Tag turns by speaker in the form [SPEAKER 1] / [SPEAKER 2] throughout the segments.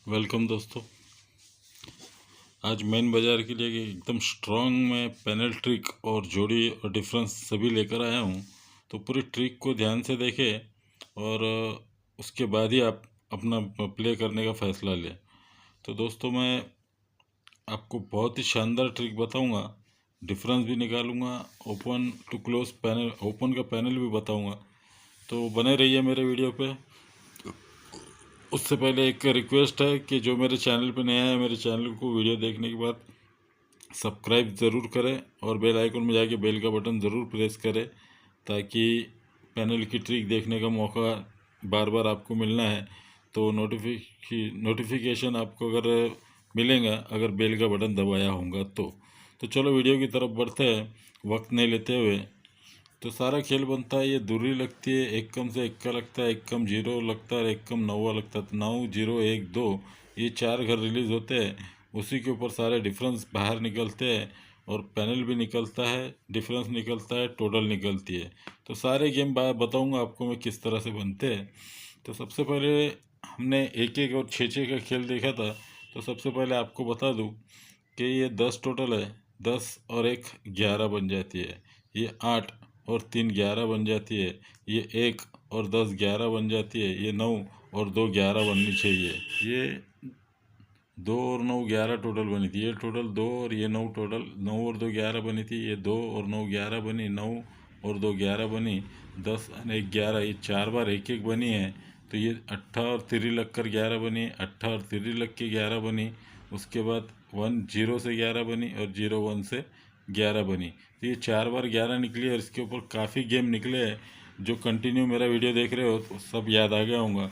[SPEAKER 1] Welcome दोस्तों। आज main बाज़ार के लिए एकदम स्ट्रॉन्ग में पैनल ट्रिक और जोड़ी और डिफरेंस सभी लेकर आया हूँ। तो पूरी ट्रिक को ध्यान से देखें और उसके बाद ही आप अपना प्ले करने का फ़ैसला लें। तो दोस्तों, मैं आपको बहुत ही शानदार ट्रिक बताऊँगा, डिफरेंस भी निकालूँगा, open to close panel, open का पैनल भी बताऊँगा। तो बने रहिए मेरे वीडियो पे। उससे पहले एक रिक्वेस्ट है कि जो मेरे चैनल पे नया है, मेरे चैनल को वीडियो देखने के बाद सब्सक्राइब ज़रूर करें और बेल आइकन में जाके बेल का बटन ज़रूर प्रेस करें, ताकि पैनल की ट्रिक देखने का मौका बार बार आपको मिलना है तो नोटिफिकेशन आपको अगर मिलेगा, अगर बेल का बटन दबाया होगा तो चलो वीडियो की तरफ बढ़ते हैं वक्त नहीं लेते हुए। तो सारा खेल बनता है, ये दूरी लगती है, एक कम से इक्का लगता है, एक कम जीरो लगता है, एक कम नौवा लगता है। तो 9 0 1 2 ये 4 घर रिलीज़ होते हैं, उसी के ऊपर सारे डिफरेंस बाहर निकलते हैं और पैनल भी निकलता है, डिफरेंस निकलता है, टोटल निकलती है। तो सारे गेम बताऊंगा आपको मैं किस तरह से बनते हैं। तो सबसे पहले हमने 1 1 और 6 6 का खेल देखा था। तो सबसे पहले आपको बता दूं कि ये 10 टोटल है, 10 और 1 11 बन जाती है। ये 8 और 3 11 बन जाती है। ये 1 और 10 11 बन जाती है। ये 9 और 2 11 बननी चाहिए। ये 2 और 9 11 टोटल बनी थी। ये टोटल 2 और ये 9 टोटल 9 और 2 11 बनी थी। ये 2 और 9 11 बनी, 9 और 2 11 बनी, 10 और 1 11। ये 4 बार 1 1 बनी है। तो ये 8 और 3 लग कर 11 बनी, 8 और 3 लग के 11 बनी। उसके बाद 1 0 से 11 बनी और 0 1 से 11 बनी। तो ये 4 बार 11 निकली और इसके ऊपर काफ़ी गेम निकले हैं। जो कंटिन्यू मेरा वीडियो देख रहे हो तो सब याद आ गया होगा।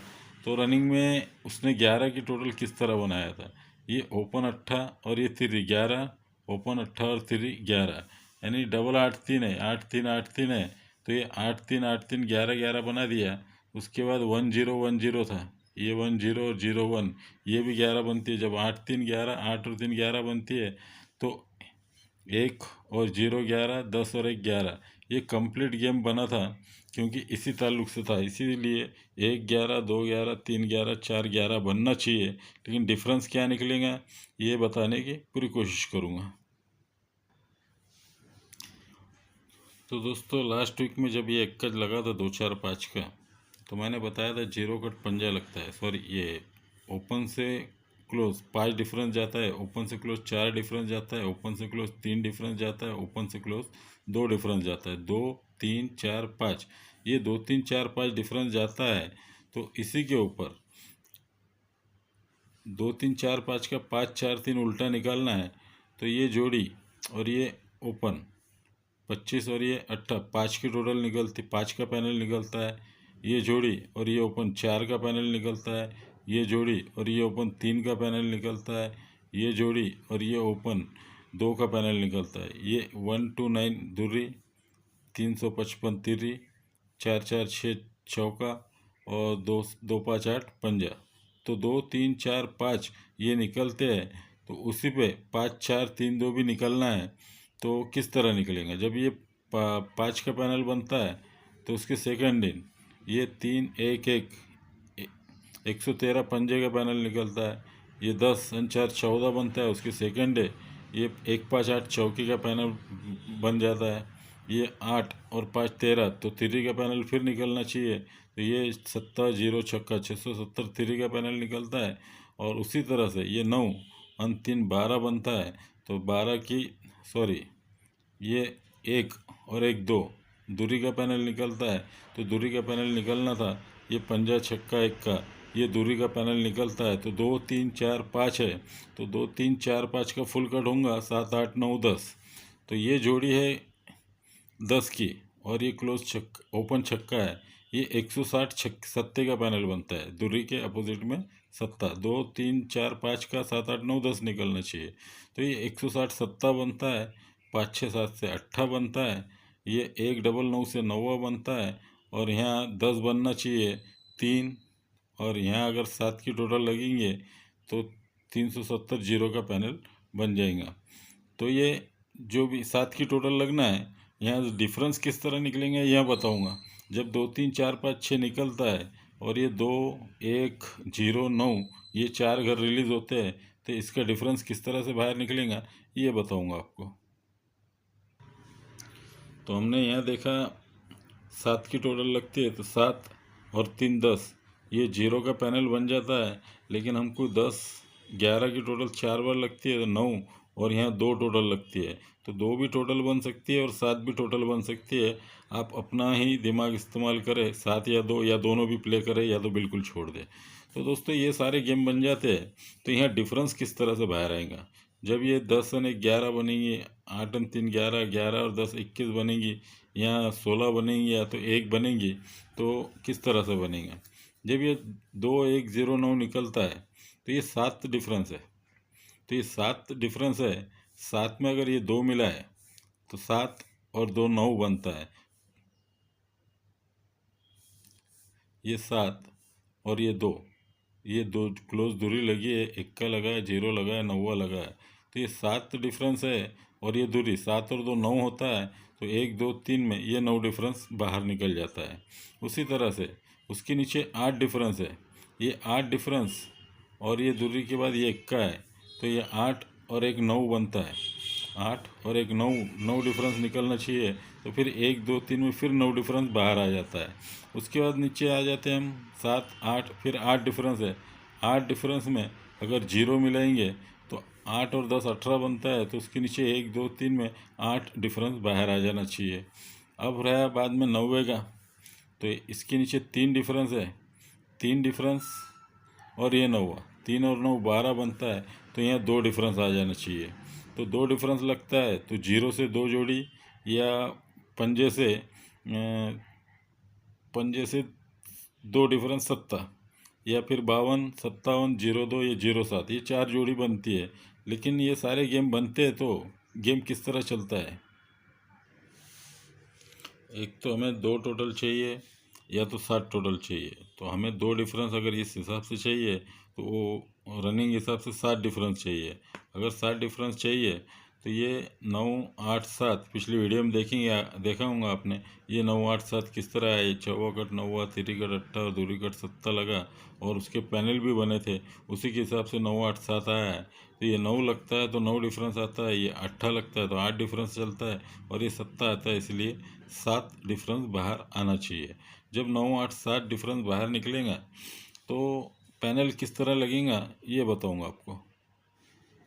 [SPEAKER 1] तो रनिंग में उसने 11 की टोटल किस तरह बनाया था। ये ओपन 8 और ये 3 11, ओपन 8 और 3 11, यानी डबल 8 3 है, 8 3 8 3 है। तो ये 8 3 8 3 11 11 बना दिया। उसके बाद 1 0 1 0 था, ये 1 0 और 0 1, ये भी 11 बनती है। जब 8 3 11, 8 और 3 11 बनती है तो 1 और 0 11, 10 और 1 11, ये कंप्लीट गेम बना था। क्योंकि इसी ताल्लुक से था, इसीलिए 1 11 2 11 3 11 4 11 बनना चाहिए। लेकिन डिफरेंस क्या निकलेगा ये बताने की पूरी कोशिश करूँगा। तो दोस्तों, लास्ट वीक में जब ये एक्कज लगा था 2 4 5 का, तो मैंने बताया था जीरो कट पंजा लगता है। सॉरी, ये ओपन से क्लोज 5 डिफरेंस जाता है, ओपन से क्लोज 4 डिफरेंस जाता है, ओपन से क्लोज 3 डिफरेंस जाता है, ओपन से क्लोज 2 डिफरेंस जाता है। 2 3 4 5, ये 2 3 4 5 डिफरेंस जाता है। तो इसी के ऊपर 2 3 4 5 का 5 4 3 उल्टा निकालना है। तो ये जोड़ी और ये ओपन 25 और ये 18, 5 की टोटल निकलती, 5 का पैनल निकलता है। ये जोड़ी और ये ओपन 4 का पैनल निकलता है। ये जोड़ी और ये ओपन 3 का पैनल निकलता है। ये जोड़ी और ये ओपन 2 का पैनल निकलता है। ये 1 2 9 धुर्री, 355 तिर्री, 4 4 6 चौका और 2 2 5 8 पंजा। तो 2 3 4 5 ये निकलते हैं। तो उसी पे 5 4 3 2 भी निकलना है। तो किस तरह निकलेगा, जब ये 5 का पैनल बनता है तो उसके सेकंड दिन ये 3 1 1 113 पंजे का पैनल निकलता है। ये 10 और 4 14 बनता है, उसके सेकंड डे ये 1 5 8 चौकी का पैनल बन जाता है। ये 8 और 5 13, तो 3 का पैनल फिर निकलना चाहिए। तो ये 70 0 छक्का 670 3 का पैनल निकलता है। और उसी तरह से ये 9 और 3 12 बनता है। तो 12 की, सॉरी, ये 1 और 1 2 दूरी का पैनल निकलता है। तो दूरी का पैनल निकलना था, ये पंजा छक्का 1 का, ये दूरी का पैनल निकलता है। तो 2 3 4 5 है। तो 2 3 4 5 का फुल कट होगा, 7 8 9 10। तो ये जोड़ी है 10 की और ये क्लोज ओपन छक्का है। ये 160 सत्ते का पैनल बनता है, दूरी के अपोजिट में सत्ता। 2 3 4 5 का 7 8 9 10 निकलना चाहिए। तो ये 160 सत्ता बनता है। 5 6 7 से 8 बनता है। ये 1 डबल 9 से 9 बनता है। और यहाँ 10 बनना चाहिए 3, और यहाँ अगर 7 की टोटल लगेंगे तो 370 जीरो का पैनल बन जाएगा। तो ये जो भी 7 की टोटल लगना है, यहाँ डिफरेंस किस तरह निकलेंगे यह बताऊंगा। जब 2 3 4 5 6 निकलता है और ये 2 1 0 9 ये 4 घर रिलीज होते हैं, तो इसका डिफरेंस किस तरह से बाहर निकलेगा ये बताऊंगा आपको। तो हमने यहाँ देखा 7 की टोटल लगती है, तो 7 और 3 10 ये 0 का पैनल बन जाता है। लेकिन हमको 10 11 की टोटल 4 बार लगती है, तो 9 और यहाँ 2 टोटल लगती है, तो 2 भी टोटल बन सकती है और 7 भी टोटल बन सकती है। आप अपना ही दिमाग इस्तेमाल करें, 7 या 2 या दोनों भी प्ले करें या तो बिल्कुल छोड़ दें। तो दोस्तों ये सारे गेम बन जाते हैं। तो यहाँ डिफरेंस किस तरह से बाहर आएगा, जब ये 10 और 11 बनेंगी, 8 और 3 11, 11 और 10 21 बनेंगी, यहाँ 16 बनेंगी या तो 1 बनेंगी, तो किस तरह से बनेगा। जब ये 2 1 0 9 निकलता है तो ये 7 डिफरेंस है। तो ये 7 डिफरेंस है, 7 में अगर ये 2 मिला है तो 7 और 2 9 बनता है। ये 7 और ये दो क्लोज दूरी लगी है, 1 का लगा है, 0 लगा है, 9 लगा है, तो ये 7 डिफरेंस है। और ये दूरी 7 और 2 9 होता है, तो 1 2 3 में ये 9 डिफरेंस बाहर निकल जाता है। उसी तरह से उसके नीचे 8 डिफरेंस है, ये 8 डिफरेंस और ये दूरी के बाद ये 1 का है, तो ये 8 और 1 9 बनता है। 8 और 1 9 9 डिफरेंस निकलना चाहिए, तो फिर 1 2 3 में फिर 9 डिफरेंस बाहर आ जाता है। उसके बाद नीचे आ जाते हैं हम 7 8, फिर 8 डिफरेंस है। 8 डिफरेंस में अगर 0 मिलाएंगे तो 8 और 10 18 बनता है, तो उसके नीचे 1 2 3 में 8 डिफरेंस बाहर आ जाना चाहिए। अब रहा बाद में 90 का, तो इसके नीचे 3 डिफरेंस है, 3 डिफरेंस और ये 9, 3 और 9 12 बनता है, तो यहाँ 2 डिफरेंस आ जाना चाहिए। तो 2 डिफरेंस लगता है, तो 0 से 2 जोड़ी या पंजे से पंजे से 2 डिफरेंस 7, या फिर 52 57 02 या 07, ये 4 जोड़ी बनती है। लेकिन ये सारे गेम बनते हैं, तो गेम किस तरह चलता है, एक तो हमें 2 टोटल चाहिए या तो 7 टोटल चाहिए। तो हमें 2 डिफरेंस अगर इस हिसाब से चाहिए तो वो रनिंग हिसाब से 7 डिफरेंस चाहिए। अगर 7 डिफरेंस चाहिए तो ये 9 8 7 पिछली वीडियो में देखेंगे, देखा होगा आपने, ये 9 8 7 किस तरह है। चौवा कट 9 तिरी कट 8 और दूरी कट 7 लगा, और उसके पैनल भी बने थे, उसी के हिसाब से 9 8 7 आया है। तो ये 9 लगता है तो 9 डिफरेंस आता है, ये 8 लगता है तो 8 डिफरेंस चलता है, और ये 7 आता है, इसलिए 7 डिफरेंस बाहर आना चाहिए। जब 9 8 7 डिफरेंस बाहर निकलेगा तो पैनल किस तरह लगेगा ये बताऊंगा आपको।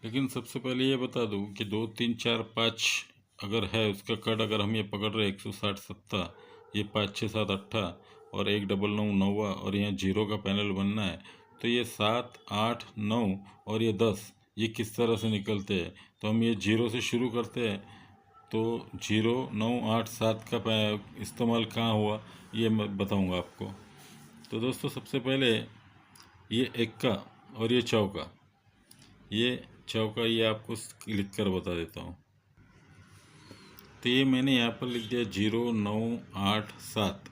[SPEAKER 1] लेकिन सबसे पहले ये बता दूं कि 2 3 4 5 अगर है उसका कट, अगर हम ये पकड़ रहे 160 70, ये 5 6 7 8 और 1 9 9 9 और यहाँ 0 का पैनल बनना है, तो ये 7 8 9 और ये 10 ये किस तरह से निकलते हैं। तो हम ये 0 से शुरू करते हैं, तो 0 9 8 7 का इस्तेमाल कहाँ हुआ ये मैं बताऊंगा आपको। तो दोस्तों सबसे पहले ये 1 का और ये चौका ये आपको लिख कर बता देता हूँ। तो ये मैंने यहाँ पर लिख दिया 0 9 8 7,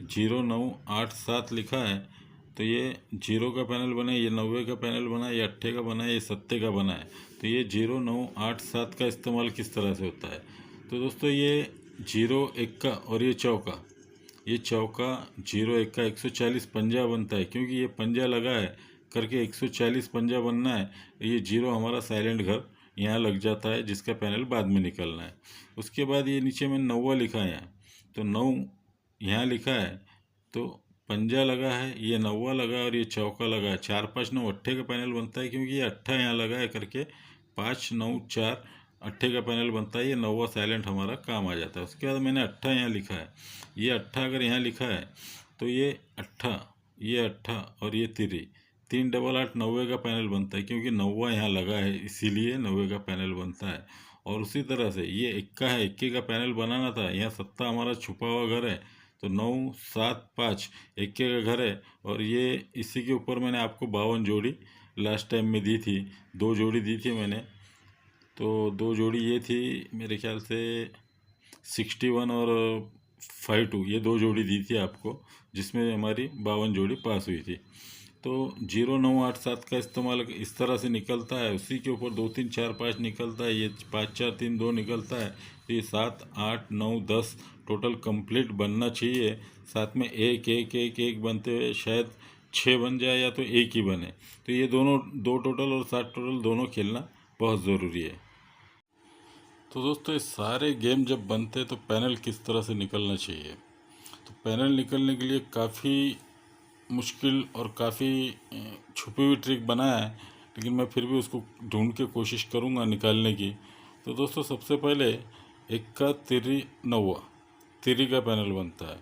[SPEAKER 1] 0 9 8 7 लिखा है। तो ये 0 का पैनल बना है, ये 90 का पैनल बना है, ये 8 का बना है, ये 7 का बना है। तो ये 0 9 8 7 का इस्तेमाल किस तरह से होता है। तो दोस्तों ये 0 1 का और ये चौका 0 1 का 140 पंजा बनता है, क्योंकि ये पंजा लगा है करके 140 पंजा बनना है। ये 0 हमारा साइलेंट घर यहाँ लग जाता है, जिसका पैनल बाद में निकलना है। उसके बाद ये नीचे में 9 लिखा है यहाँ, तो 9 यहाँ लिखा है, तो पंजा लगा है, ये 9 लगा और ये चौका लगा है, 4 5 9 8 का पैनल बनता है, क्योंकि ये 8 यहाँ लगा है करके 5 9 4 8 का पैनल बनता है। ये 9 साइलेंट हमारा काम आ जाता है। उसके बाद मैंने 8 यहाँ लिखा है, ये 8 अगर यहाँ लिखा है तो ये 8 और ये 3 डबल 8 90 का पैनल बनता है, क्योंकि 9 यहाँ लगा है इसीलिए 90 का पैनल बनता है। और उसी तरह से ये 1 है, 1 का पैनल बनाना था, यहाँ 7 हमारा छुपा हुआ घर है, तो 9 7 5 1 का घर है। और ये इसी के ऊपर मैंने आपको 52 जोड़ी लास्ट टाइम में दी थी, 2 जोड़ी दी थी मैंने, तो 2 जोड़ी ये थी मेरे ख्याल से 61 और 52, ये 2 जोड़ी दी थी आपको, जिसमें हमारी 52 जोड़ी पास हुई थी। तो 0 9 8 7 का इस्तेमाल इस तरह से निकलता है, उसी के ऊपर 2 3 4 5 निकलता है, ये 5 4 3 2 निकलता है, तो ये 7 8 9 10 टोटल कंप्लीट बनना चाहिए। साथ में एक एक एक एक बनते हुए शायद 6 बन जाए या तो एक ही बने। तो ये दोनों 2 टोटल और 7 टोटल दोनों खेलना बहुत ज़रूरी है। तो दोस्तों ये सारे गेम जब बनते हैं तो पैनल किस तरह से निकलना चाहिए। तो पैनल निकलने के लिए काफ़ी मुश्किल और काफ़ी छुपी हुई ट्रिक बनाया है, लेकिन मैं फिर भी उसको ढूंढ के कोशिश करूँगा निकालने की। तो दोस्तों सबसे पहले इक्का तिरी नौवा तिरी का पैनल बनता है।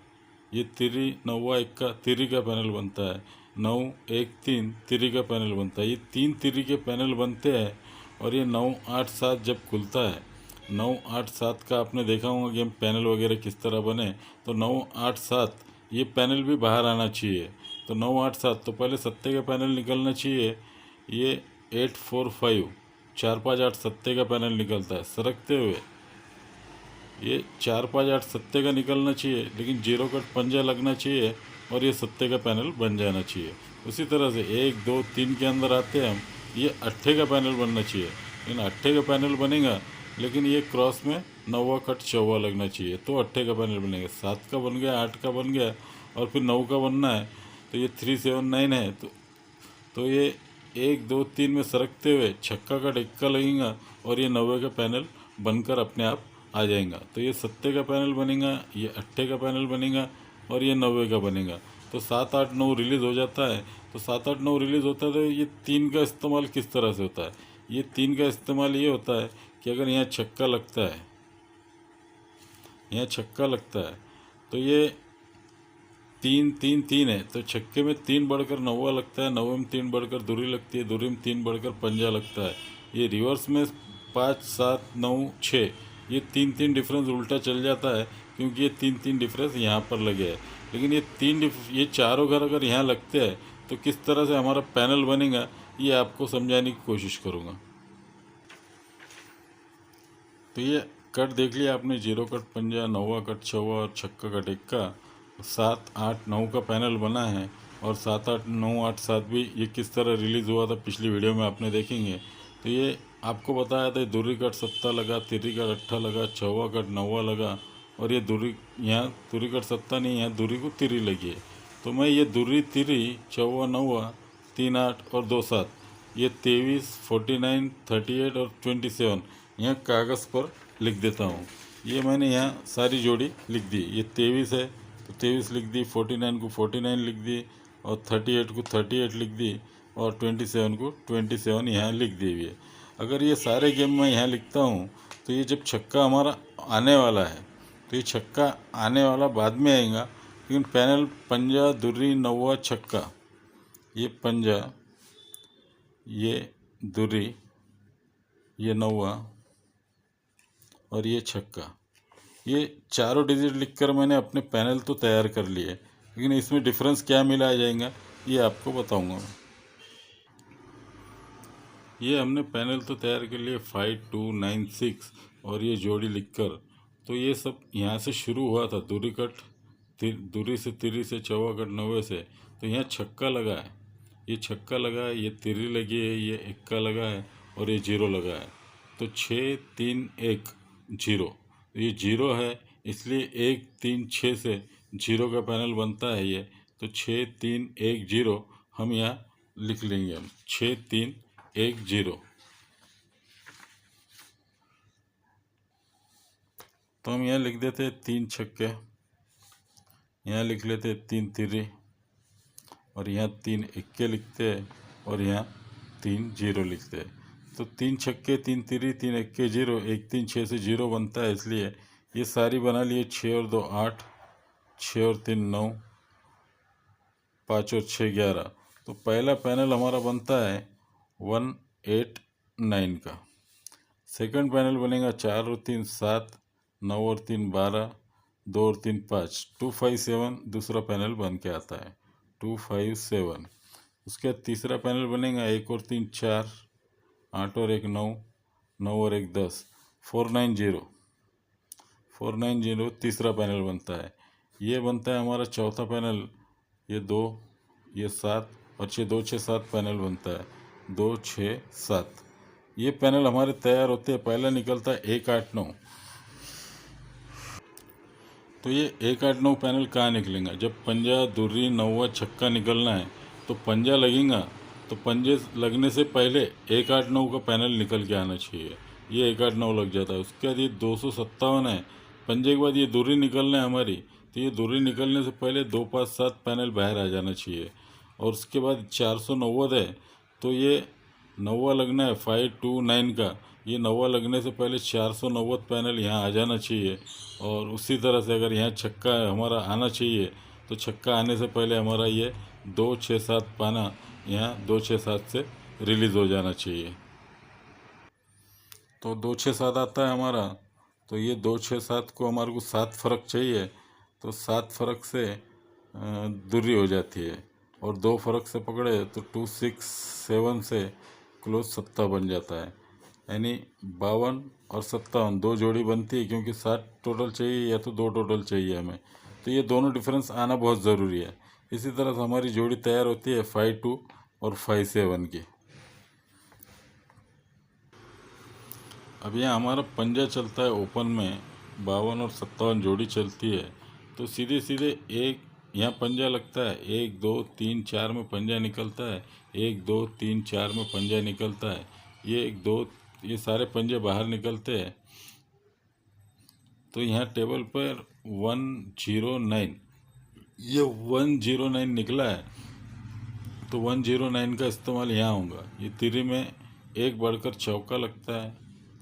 [SPEAKER 1] ये तिरी नौवा इक्का तिरी का पैनल बनता है। 9 1 3 तिरी का पैनल बनता है। ये 3 तिरी के पैनल बनते हैं और ये 9 8 7 जब खुलता है, 9 8 7 का आपने देखा होगा गेम पैनल वगैरह किस तरह बने। तो 9 8 7 ये पैनल भी बाहर आना चाहिए। तो 9 8 7 तो पहले सत्ते का पैनल निकलना चाहिए। ये 8 4 5 4 5 8 सत्ते का पैनल निकलता है सरकते हुए। ये 4 5 8 सत्ते का निकलना चाहिए, लेकिन जीरो कट पंजा लगना चाहिए और ये सत्ते का पैनल बन जाना चाहिए। उसी तरह से 1 2 3 के अंदर आते हैं हम, ये अट्ठे का पैनल बनना चाहिए। लेकिन अट्ठे का पैनल बनेगा, लेकिन ये क्रॉस में नौवा कट चौवा लगना चाहिए तो अट्ठे का पैनल बनेगा। 7 का बन गया, 8 का बन गया और फिर 9 का बनना है। तो ये 3 7 9 है। तो ये 1 2 3 में सरकते हुए छक्का का टिक्का लगेगा और ये नौवे का पैनल बनकर अपने आप आ जाएगा। तो ये सत्ते का पैनल बनेगा, ये अट्ठे का पैनल बनेगा और ये नौवे का बनेगा। तो 7 8 9 रिलीज़ हो जाता है। तो 7 8 9 रिलीज़ होता है तो ये 3 का इस्तेमाल किस तरह से होता है। ये 3 का इस्तेमाल ये होता है कि अगर यहाँ छक्का लगता है, यहाँ छक्का लगता है तो ये 3 3 3 है। तो छक्के में 3 बढ़कर नौवा लगता है, नौवे में 3 बढ़कर दूरी लगती है, दूरी में 3 बढ़कर पंजा लगता है। ये रिवर्स में 5 7 9 6 ये 3 3 डिफरेंस उल्टा चल जाता है, क्योंकि ये 3 3 डिफरेंस यहाँ पर लगे हैं। लेकिन ये चारों घर अगर यहाँ लगते हैं तो किस तरह से हमारा पैनल बनेगा, ये आपको समझाने की कोशिश करूँगा। तो ये कट देख लिया आपने, जीरो कट पंजा, नौवा कट चौवा और छक्का कट इक्का। 7 8 9 का पैनल बना है और 7 8 9 8 7 भी ये किस तरह रिलीज़ हुआ था पिछली वीडियो में आपने देखेंगे। तो ये आपको बताया था दूरी कट सत्ता लगा, तिरी कट अट्ठा लगा, चौवा कट नौवा लगा और ये दूरी यहाँ दूरी कट सत्ता नहीं, यहाँ दूरी को तिरी लगी है। तो मैं ये दूरी तिरी चौवा नौवा 3 8 और 2 7 ये 23 49 38 और 27 यहाँ कागज़ पर लिख देता हूँ। ये मैंने यहाँ सारी जोड़ी लिख दी। ये 23 है तो 23 लिख दी, 49 को 49 लिख दी और 38 को 38 लिख दी और 27 को 27 यहाँ लिख दी हुई है। अगर ये सारे गेम मैं यहाँ लिखता हूँ तो ये जब छक्का हमारा आने वाला है तो ये छक्का आने वाला बाद में आएगा। लेकिन पैनल पंजा दुर्री नौवा छक्का, ये पंजा, ये दुर्री, ये नौवा और ये छक्का, ये चारों डिजिट लिखकर मैंने अपने पैनल तो तैयार कर लिए। लेकिन इसमें डिफरेंस क्या मिला जाएगा ये आपको बताऊंगा मैं। ये हमने पैनल तो तैयार कर लिए 5 2 9 6 और ये जोड़ी लिखकर। तो ये सब यहाँ से शुरू हुआ था, दूरी कट दूरी से तिरी से चौवा कट नौवे से। तो यहाँ छक्का लगा है, ये छक्का लगा है, ये तिरी लगी है, ये इक्का लगा है और ये जीरो लगा है। तो 6 3 1 जीरो, ये जीरो है इसलिए 1 3 6 से जीरो का पैनल बनता है ये। तो 6 3 1 जीरो हम यहाँ लिख लेंगे, हम 6 3 1 जीरो। तो हम यहाँ लिख देते हैं 3 छक्के, यहाँ लिख लेते हैं 3 तिरी और यहाँ 3 इक्के लिखते हैं और यहाँ 3 जीरो लिखते हैं। तो 3 छक्के 3 तिरी 3 इक्के जीरो, 1 3 6 से जीरो बनता है, इसलिए ये सारी बना लिए। 6 और 2 8, 6 और 3 9, 5 और 6 11। तो पहला पैनल हमारा बनता है 1 8 9 का। सेकंड पैनल बनेगा 4 और 3 7, 9 और 3 12, 2 और 3 5, 2 5 7 दूसरा पैनल बन के आता है 2 5 7। उसके बाद तीसरा पैनल बनेगा 1 और 3 4, 8 और 1 9, 9 और 1 10, 4 9 0, 4 9 0 तीसरा पैनल बनता है। ये बनता है हमारा चौथा पैनल, ये 2 ये 7 और 6 2 6 7 पैनल बनता है 2 6 7। ये पैनल हमारे तैयार होते हैं। पहला निकलता है 1 8 9। तो ये 1-8-9 पैनल कहाँ निकलेंगे? जब पंजा दुर्री नौवा छक्का निकलना है तो पंजा लगेगा, तो पंजे लगने से पहले 1-8-9 का पैनल निकल के आना चाहिए। ये 1-8-9 लग जाता है। उसके बाद ये 257 है, पंजे के बाद ये दुर्री निकलना है हमारी, तो ये दुर्री निकलने से पहले 2-5-7 पैनल बाहर आ जाना चाहिए। और उसके बाद 490 है, तो ये नौवा लगना है 5-2-9 का। ये नौवा लगने से पहले 490 पैनल यहाँ आ जाना चाहिए। और उसी तरह से अगर यहाँ छक्का हमारा आना चाहिए, तो छक्का आने से पहले हमारा ये 2-6-7 पाना यहाँ 2-6-7 से रिलीज़ हो जाना चाहिए। तो 2-6-7 आता है हमारा, तो ये 2-6-7 को हमारे को 7 फर्क चाहिए, तो 7 फर्क से दूरी हो जाती है। और 2 फर्क से पकड़े तो 2-6-7 से क्लोज सत्ता बन जाता है। यानी 52 और 57 2 जोड़ी बनती है, क्योंकि 7 टोटल चाहिए या तो 2 टोटल चाहिए हमें, तो ये दोनों डिफरेंस आना बहुत ज़रूरी है। इसी तरह से हमारी जोड़ी तैयार होती है 5-2 और 5-7 की। अब यहाँ हमारा पंजा चलता है ओपन में, 52 और 57 जोड़ी चलती है, तो सीधे सीधे एक यहाँ पंजा लगता है, 1-2-3-4 में पंजा निकलता है, 1-2-3-4 में पंजा निकलता है, ये 1-2 ये सारे पंजे बाहर निकलते हैं। तो यहाँ टेबल पर 109 ये 109 निकला है, तो 109 का इस्तेमाल यहाँ होगा। ये तिरी में 1 बढ़कर चौका लगता है,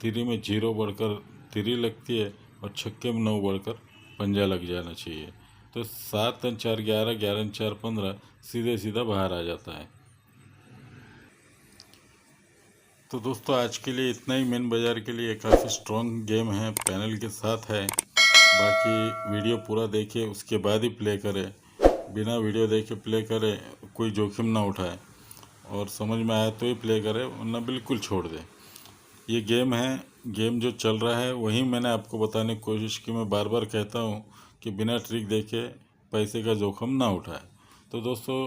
[SPEAKER 1] तिरी में 0 बढ़कर तिरी लगती है, और छक्के में 9 बढ़कर पंजा लग जाना चाहिए। तो 7-4 11, 11-4 15 सीधे सीधा बाहर आ जाता है। तो दोस्तों आज के लिए इतना ही। मेन बाज़ार के लिए काफ़ी स्ट्रॉन्ग गेम है, पैनल के साथ है। बाकी वीडियो पूरा देखिए, उसके बाद ही प्ले करें। बिना वीडियो देखे प्ले करें, कोई जोखिम ना उठाए, और समझ में आया तो ही प्ले करें, वरना बिल्कुल छोड़ दें। ये गेम है, गेम जो चल रहा है वही मैंने आपको बताने की कोशिश की। मैं बार बार कहता हूँ कि बिना ट्रिक देखे पैसे का जोखिम ना उठाए। तो दोस्तों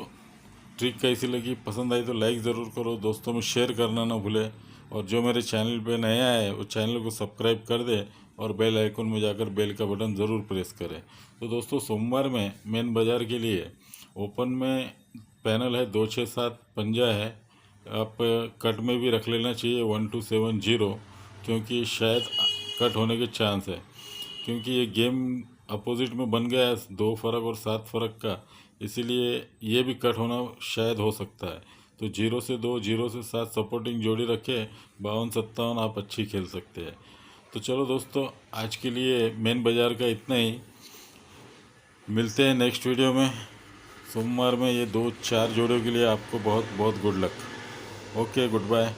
[SPEAKER 1] ट्रिक कैसी लगी, पसंद आई तो लाइक ज़रूर करो, दोस्तों में शेयर करना ना भूले। और जो मेरे चैनल पे नया है वो चैनल को सब्सक्राइब कर दे, और बेल आइकन में जाकर बेल का बटन ज़रूर प्रेस करें। तो दोस्तों सोमवार में मेन बाज़ार के लिए ओपन में पैनल है 2-6-7 पंजा है। आप कट में भी रख लेना चाहिए 1270, क्योंकि शायद कट होने के चांस है, क्योंकि ये गेम अपोजिट में बन गया है 2 फर्क और 7 फर्क का, इसीलिए ये भी कट होना शायद हो सकता है। तो 0 से 2, 0 से 7 सपोर्टिंग जोड़ी रखे, 52-57 आप अच्छी खेल सकते हैं। तो चलो दोस्तों आज के लिए मेन बाज़ार का इतना ही। मिलते हैं नेक्स्ट वीडियो में। सोमवार में ये 2-4 जोड़ों के लिए आपको बहुत बहुत good luck. Okay, good bye.